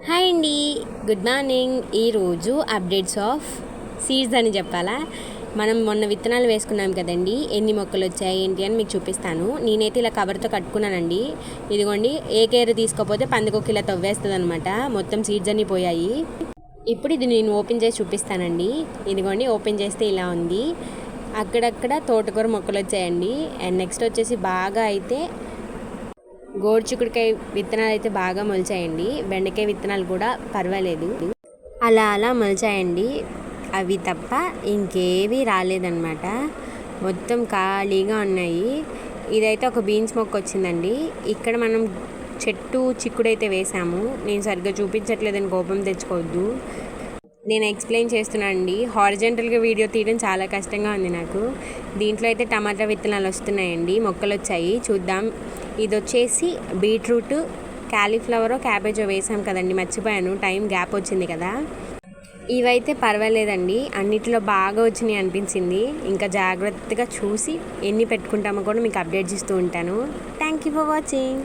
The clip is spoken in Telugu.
హాయ్ అండి, గుడ్ మార్నింగ్. ఈరోజు అప్డేట్స్ ఆఫ్ సీడ్స్ అని చెప్పాలా. మనం మొన్న విత్తనాలు వేసుకున్నాం కదండి, ఎన్ని మొక్కలు వచ్చాయి ఏంటి అని మీకు చూపిస్తాను. నేనైతే ఇలా కవర్తో కట్టుకున్నానండి. ఇదిగోండి, ఏ కేర్ తీసుకోకపోతే పందికొక్కి ఇలా తవ్వేస్తుంది అనమాట. మొత్తం సీడ్స్ అన్నీ పోయాయి. ఇప్పుడు ఇది నేను ఓపెన్ చేసి చూపిస్తానండి. ఇదిగోండి, ఓపెన్ చేస్తే ఇలా ఉంది. అక్కడక్కడ తోటకూర మొక్కలు వచ్చాయండి. అండ్ నెక్స్ట్ వచ్చేసి బాగా అయితే గోరుచిక్కుడుకాయ విత్తనాలు అయితే బాగా మొలిచాయండి. బెండకాయ విత్తనాలు కూడా పర్వాలేదు, అలా అలా మొలిచాయండి. అవి తప్ప ఇంకేవి రాలేదన్నమాట. మొత్తం ఖాళీగా ఉన్నాయి. ఇదైతే ఒక బీన్స్ మొక్క వచ్చిందండి. ఇక్కడ మనం చెట్టు చిక్కుడైతే వేసాము. నేను సరిగ్గా చూపించట్లేదని కోపం తెచ్చుకోవద్దు. నేను ఎక్స్ప్లెయిన్ చేస్తున్నాను అండి. హారిజెంటల్గా వీడియో తీయడం చాలా కష్టంగా ఉంది నాకు. దీంట్లో అయితే టమాటా విత్తనాలు వస్తున్నాయండి, మొక్కలు వచ్చాయి. చూద్దాం. ఇది వచ్చేసి బీట్రూట్, క్యాలీఫ్లవరో క్యాబేజో వేసాం కదండి, మర్చిపోయాను, టైం గ్యాప్ వచ్చింది కదా. ఇవైతే పర్వాలేదండి, అన్నిటిలో బాగా వచ్చినాయి అనిపించింది. ఇంకా జాగ్రత్తగా చూసి ఎన్ని పెట్టుకుంటామో కూడా మీకు అప్డేట్స్ ఇస్తూ ఉంటాను. Thank you for watching.